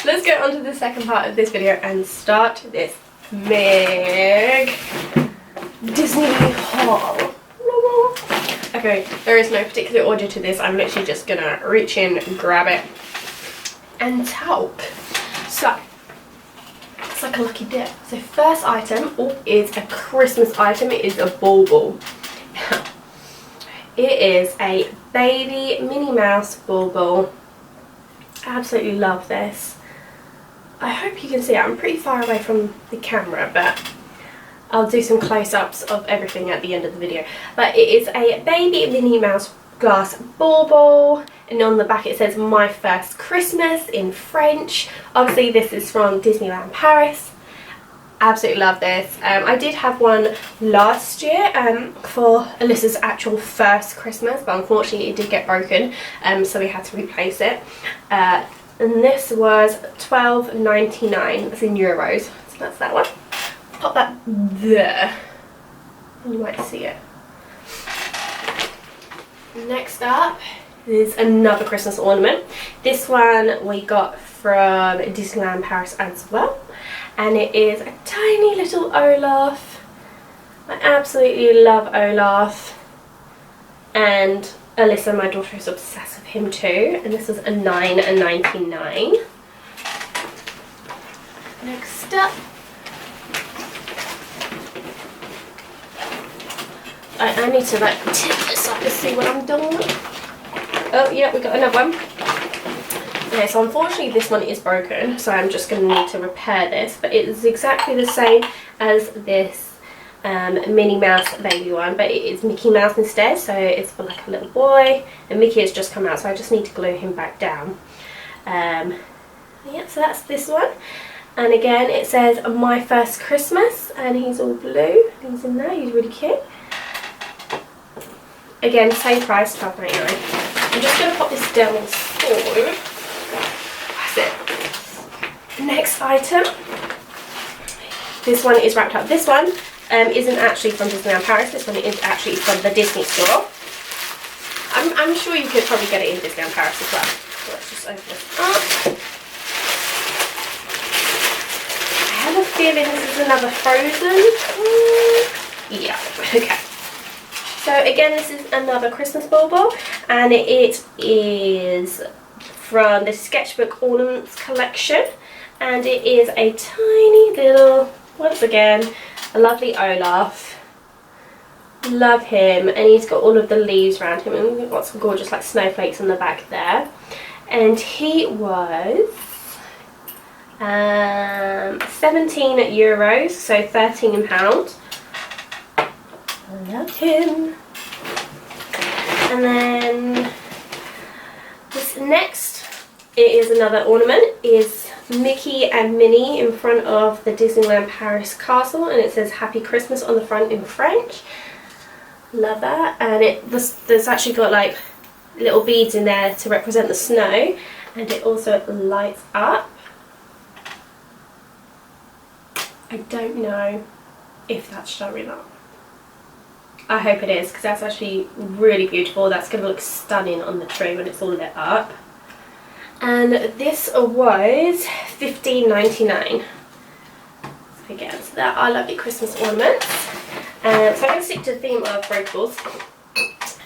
Let's go on to the second part of this video and start this big Disney haul. Okay, there is no particular order to this. I'm literally just gonna reach in, grab it, and talk. So, it's like a lucky dip. So first item is a Christmas item. It is a bauble. It is a baby Minnie Mouse bauble. I absolutely love this. I hope you can see it. I'm pretty far away from the camera, but I'll do some close-ups of everything at the end of the video. But it is a baby Minnie Mouse glass bauble, and on the back it says "My First Christmas" in French. Obviously this is from Disneyland Paris. Absolutely love this. I did have one last year for Alyssa's actual first Christmas, but unfortunately it did get broken, so we had to replace it. And this was £12.99. That's in euros, so that's that one. Pop that there, you might see it. Next up is another Christmas ornament. This one we got from Disneyland Paris as well, and it is a tiny little Olaf. I absolutely love Olaf, and Alyssa, my daughter, is obsessed with him too, and this is a $9.99. Next up, I need to like tip this up to see what I'm doing. Oh yeah, we got another one. Okay, so unfortunately this one is broken, so I'm just going to need to repair this, but it is exactly the same as this Minnie Mouse baby one, but it is Mickey Mouse instead, so it's for like a little boy, and Mickey has just come out, so I just need to glue him back down. Yeah, so that's this one, and again it says "My First Christmas," and he's all blue, he's in there, he's really cute. Again, same price, £12.99. I'm just going to pop this down on forward. That's it. Next item. This one is wrapped up. This one isn't actually from Disneyland Paris. This one is actually from the Disney store. I'm sure you could probably get it in Disneyland Paris as well. So let's just open this up. I have a feeling this is another Frozen. Yeah, okay. So again, this is another Christmas bauble, and it is from the Sketchbook Ornaments collection, and it is a tiny little, once again, a lovely Olaf. Love him, and he's got all of the leaves around him, and we've got some gorgeous like snowflakes on the back there. And he was €17, so £13. I love him. And then this next, it is another ornament, is Mickey and Minnie in front of the Disneyland Paris castle, and it says "Happy Christmas" on the front in French. Love that. And there's actually got like little beads in there to represent the snow, and it also lights up. I don't know if that's showing up. I hope it is, because that's actually really beautiful. That's going to look stunning on the tree when it's all lit up. And this was $15.99. So again, so there are lovely Christmas ornaments. So I'm going to stick to the theme of breakables.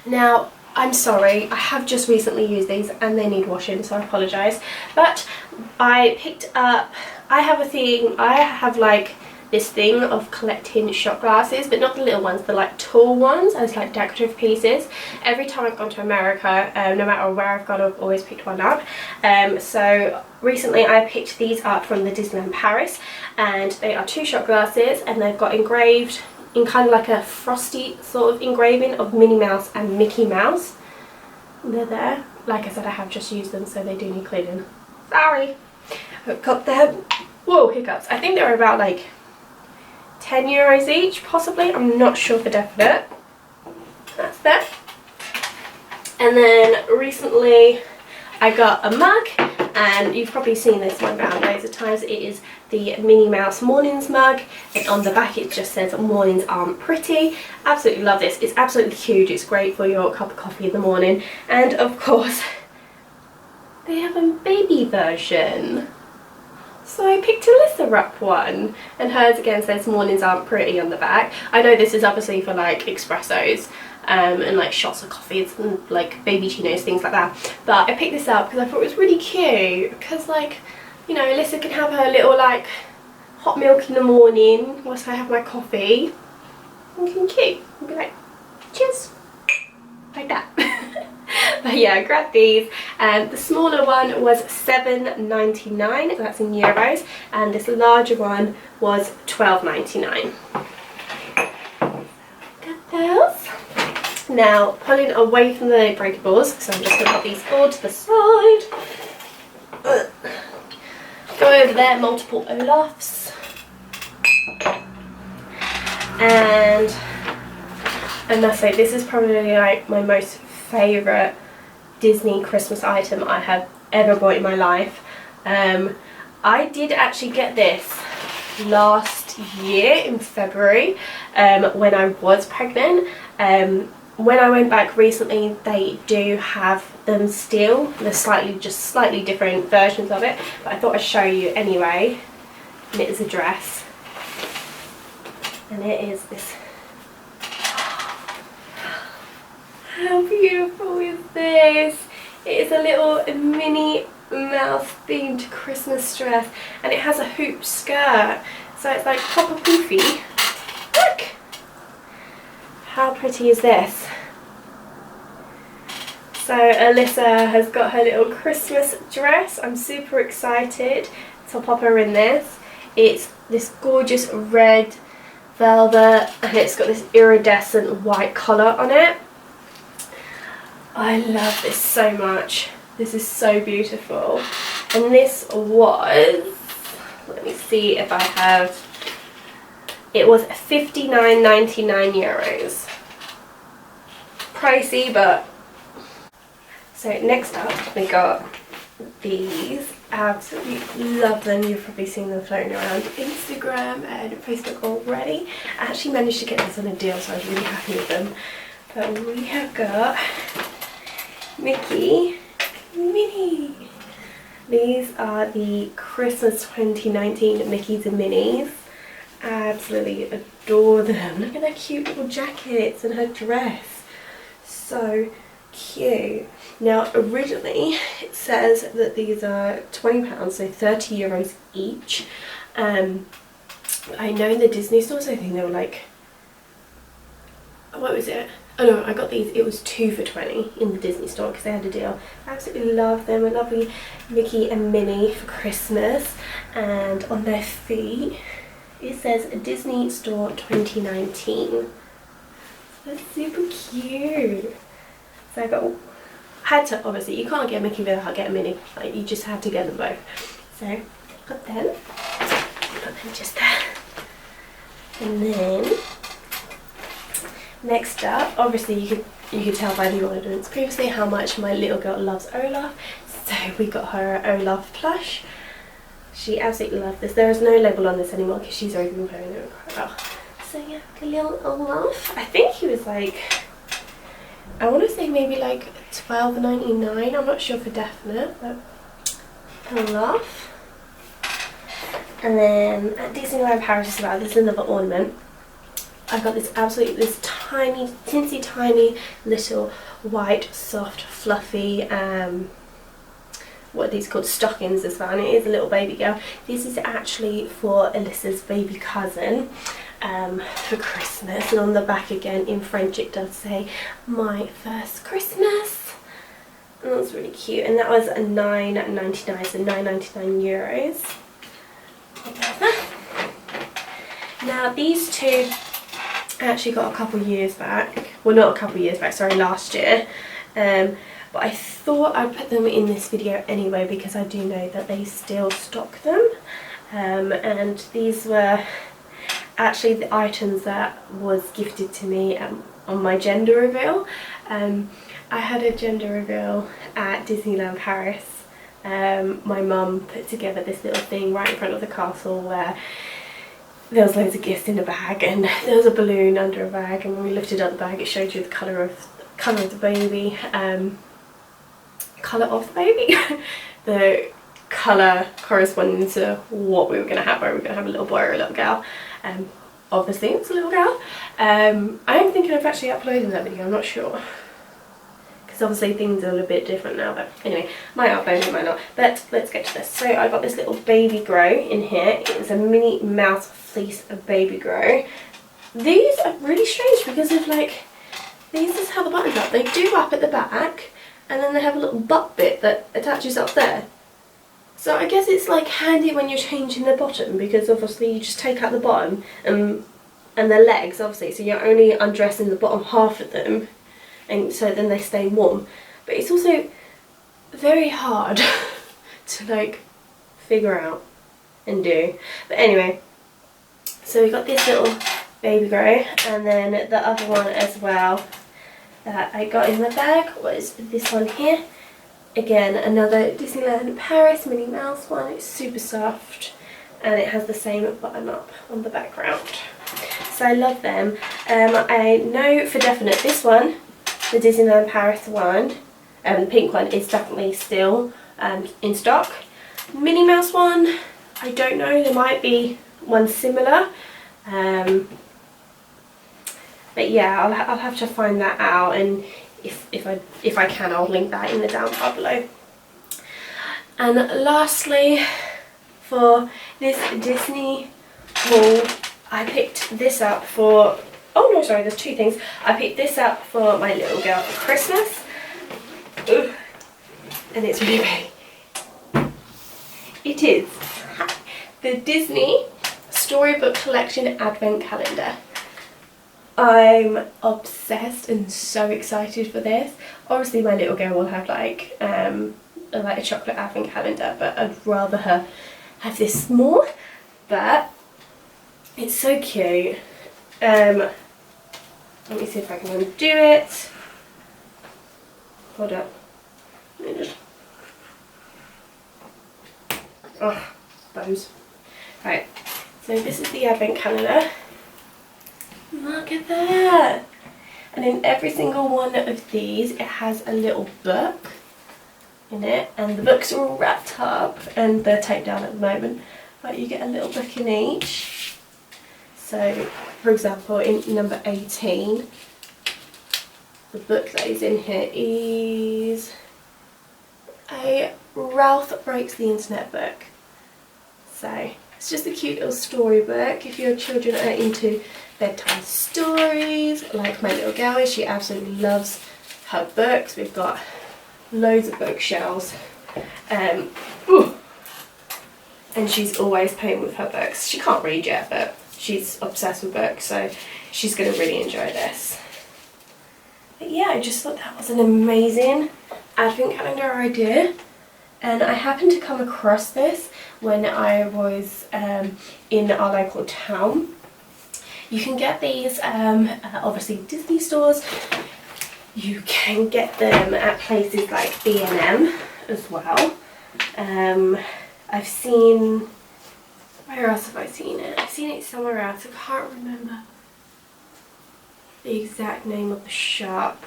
Now, I'm sorry, I have just recently used these and they need washing, so I apologise. But I picked up, I have like this thing of collecting shot glasses, but not the little ones, the like tall ones as like decorative pieces. Every time I've gone to America, no matter where I've gone, I've always picked one up. So recently I picked these up from the Disneyland Paris, and they are 2 shot glasses, and they've got engraved in kind of like a frosty sort of engraving of Minnie Mouse and Mickey Mouse. They're there. Like I said, I have just used them, so they do need cleaning. Sorry. I've got them. Whoa, hiccups. I think they were about like €10 each, possibly. I'm not sure for definite. That's that. And then recently I got a mug, and you've probably seen this one around loads of times. It is the Minnie Mouse Mornings mug, and on the back it just says "Mornings aren't pretty." Absolutely love this. It's absolutely huge. It's great for your cup of coffee in the morning. And of course they have a baby version. So I picked Alyssa up one, and hers again says mornings aren't pretty on the back. I know this is obviously for like espressos and like shots of coffees and like baby chinos, things like that. But I picked this up because I thought it was really cute, because like, you know, Alyssa can have her little like hot milk in the morning whilst I have my coffee. Looking cute. I'll be like, cheers, like that. But yeah, I grabbed these, and the smaller one was £7.99, that's in euros, and this larger one was £12.99. Got those. Now, pulling away from the breakables, so I'm just going to put these all to the side. Go over there, multiple Olafs. And I must say, this is probably like my most favourite Disney Christmas item I have ever bought in my life. I did actually get this last year in February when I was pregnant. When I went back recently, they do have them still. They're slightly different versions of it, but I thought I'd show you anyway. And it is a dress, and it is this. How beautiful is this? It is a little Minnie Mouse themed Christmas dress, and it has a hoop skirt, so it's like proper poofy. Look! How pretty is this? So Alyssa has got her little Christmas dress. I'm super excited to pop her in this. It's this gorgeous red velvet, and it's got this iridescent white collar on it. I love this so much. This is so beautiful. And this was, let me see if I have, it was 59.99 euros. Pricey, but. So next up we got these. Absolutely love them. You've probably seen them floating around Instagram and Facebook already. I actually managed to get this on a deal, so I was really happy with them. But we have got Mickey, Minnie. These are the Christmas 2019 Mickeys and Minnies. Absolutely adore them. Look at their cute little jackets and her dress. So cute. Now originally it says that these are £20, so 30 euros each. I know in the Disney stores I think they were like, what was it? Oh no, I got these, it was 2 for 20 in the Disney store because they had a deal. I absolutely love them. A lovely Mickey and Minnie for Christmas. And on their feet it says Disney Store 2019. That's super cute. So I got, had to, obviously you can't get Mickey without getting Minnie, like you just have to get them both. So got them, put them just there. And then next up, obviously you could tell by the audience previously how much my little girl loves Olaf. So we got her Olaf plush. She absolutely loved this. There is no label on this anymore because she's already been wearing it quite well. So yeah, the little Olaf. I think he was like, I want to say maybe like £12.99. I'm not sure for definite, but Olaf. And then at Disneyland Paris as well, this is another ornament. I got this this tiny, teensy tiny little white, soft, fluffy, what are these called, stockings as well, and it is a little baby girl. This is actually for Alyssa's baby cousin for Christmas, and on the back again in French it does say my first Christmas, and that's really cute. And that was a €9.99, so 9.99 euros. Now these two I actually got a couple years back, well not a couple years back, sorry, last year, but I thought I'd put them in this video anyway because I do know that they still stock them, and these were actually the items that was gifted to me on my gender reveal. I had a gender reveal at Disneyland Paris. My mum put together this little thing right in front of the castle where there was loads of gifts in a bag, and there was a balloon under a bag, and when we lifted up the bag it showed you the colour of the baby. colour of the baby. The colour corresponding to what we were going to have, whether we were going to have a little boy or a little girl. Obviously it's a little girl. I am thinking of actually uploading that video, I'm not sure. Because obviously things are a little bit different now, but anyway, might upload it, might not. But let's get to this. So I got this little baby grow in here. It's a Minnie Mouse fleece baby grow. These are really strange because of like, these is how the buttons are. They do up at the back, and then they have a little butt bit that attaches up there. So I guess it's like handy when you're changing the bottom, because obviously you just take out the bottom and the legs obviously, so you're only undressing the bottom half of them, and so then they stay warm. But it's also very hard to like figure out and do. But anyway, so we got this little baby grow, and then the other one as well that I got in the bag was this one here. Again, another Disneyland Paris Minnie Mouse one. It's super soft and it has the same button up on the background. So I love them. I know for definite this one, the Disneyland Paris one, the pink one, is definitely still in stock. Minnie Mouse one, I don't know, there might be one similar. But yeah, I'll have to find that out, and if I can, I'll link that in the down bar below. And lastly, for this Disney haul, I picked this up for, oh no, sorry, there's two things. I picked this up for my little girl for Christmas. Ugh. And it's really big. It is the Disney Storybook Collection Advent Calendar. I'm obsessed and so excited for this. Obviously my little girl will have like a chocolate advent calendar, but I'd rather her have this more. But it's so cute. Let me see if I can undo it. Hold up. Let me just... Oh, bows. Right, so this is the advent calendar. Look at that! And in every single one of these it has a little book in it, and the books are all wrapped up and they're taped down at the moment, but you get a little book in each. So for example, in number 18, the book that is in here is a Ralph Breaks the Internet book. So it's just a cute little storybook if your children are into bedtime stories like my little girl is. She absolutely loves her books. We've got loads of bookshelves, and she's always playing with her books. She can't read yet, but she's obsessed with books, so she's going to really enjoy this. But yeah, I just thought that was an amazing advent calendar idea, and I happened to come across this when I was in our local town. You can get these obviously Disney stores. You can get them at places like B&M as well. I've seen, where else have I seen it? I've seen it somewhere else. I can't remember the exact name of the shop.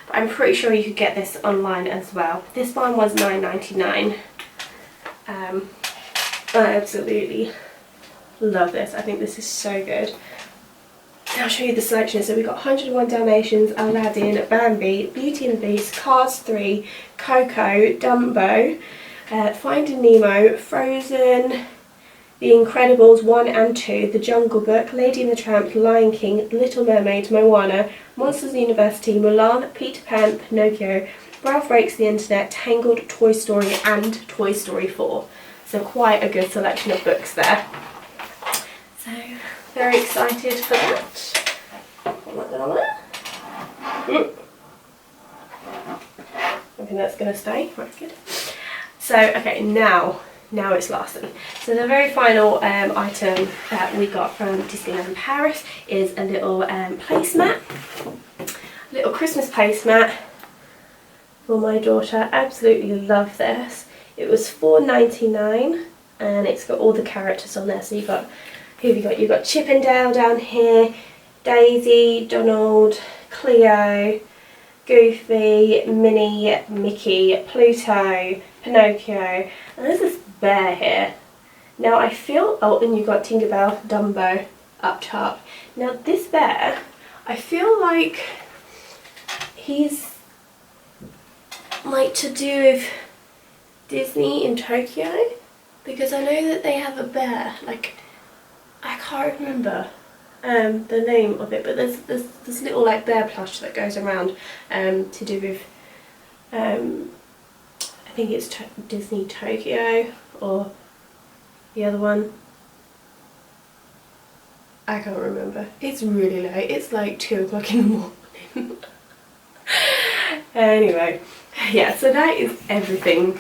But I'm pretty sure you could get this online as well. This one was $9.99. I absolutely love this. I think this is so good. I'll show you the selection. So we've got 101 Dalmatians, Aladdin, Bambi, Beauty and the Beast, Cars 3, Coco, Dumbo, Finding Nemo, Frozen, The Incredibles 1 and 2, The Jungle Book, Lady and the Tramp, Lion King, Little Mermaid, Moana, Monsters University, Mulan, Peter Pan, Pinocchio, Ralph Breaks the Internet, Tangled, Toy Story and Toy Story 4. So quite a good selection of books there. So very excited for that. Put that down there. I think that's going to stay. Right, good. So okay, now it's lasting. So the very final item that we got from Disneyland Paris is a little placemat, a little Christmas placemat for my daughter. Absolutely love this. It was $4.99 and it's got all the characters on there. So you've got, who have you got? You've got Chip and Dale down here, Daisy, Donald, Cleo, Goofy, Minnie, Mickey, Pluto, Pinocchio, and there's this bear here. Now I feel, oh, and you've got Tinkerbell, Dumbo up top. Now this bear, I feel like he's like to do with Disney in Tokyo, because I know that they have a bear, like, I can't remember the name of it, but there's this little like bear plush that goes around to do with I think it's Disney Tokyo, or the other one, I can't remember. It's really late, it's like 2 o'clock in the morning. Anyway, yeah, so that is everything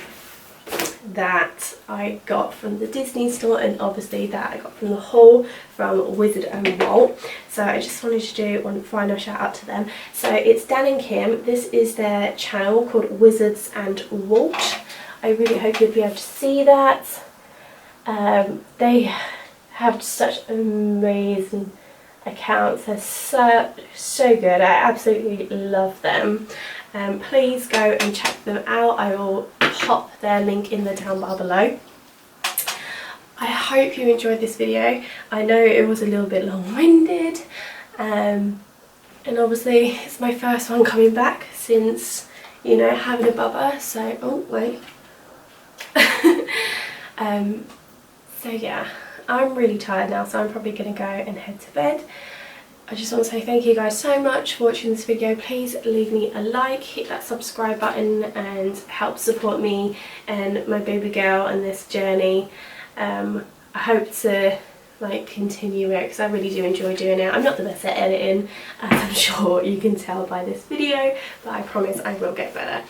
that I got from the Disney store, and obviously that I got from the haul from Wizard and Walt. So I just wanted to do one final shout out to them. So it's Dan and Kim. This is their channel called Wizards and Walt. I really hope you'll be able to see that. They have such amazing accounts. They're so good. I absolutely love them. Please go and check them out. I will pop their link in the down bar below. I hope you enjoyed this video. I know it was a little bit long-winded, and obviously it's my first one coming back since, you know, having a bubba, so, oh wait. So yeah, I'm really tired now, so I'm probably going to go and head to bed. I just want to say thank you guys so much for watching this video. Please leave me a like, hit that subscribe button, and help support me and my baby girl and this journey. I hope to like continue it, because I really do enjoy doing it. I'm not the best at editing, as I'm sure you can tell by this video, but I promise I will get better.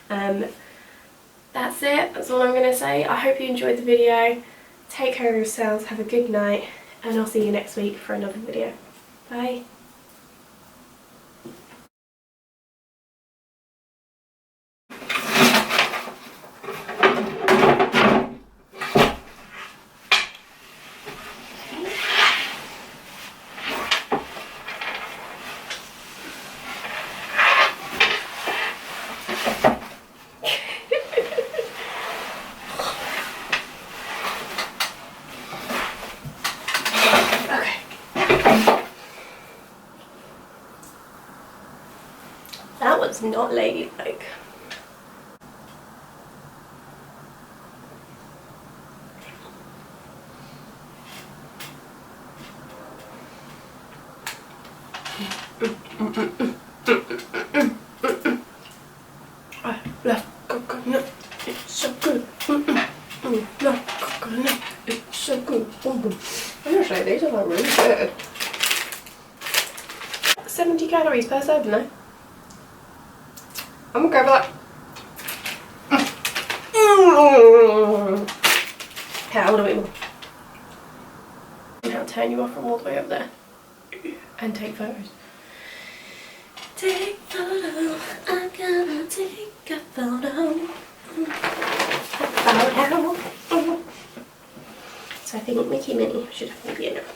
That's it, that's all I'm going to say. I hope you enjoyed the video. Take care of yourselves, have a good night, and I'll see you next week for another video. Bye. That was not ladylike. I love coconut, it's so good. Love coconut, it's so good. Honestly, these are like really good. 70 calories per serving though. I'm gonna go for that. Okay, I want to eat more. Now turn you off from all the way up there and take photos. Take photo, I'm gonna take a photo. So I think Mickey Minnie should have maybe in it.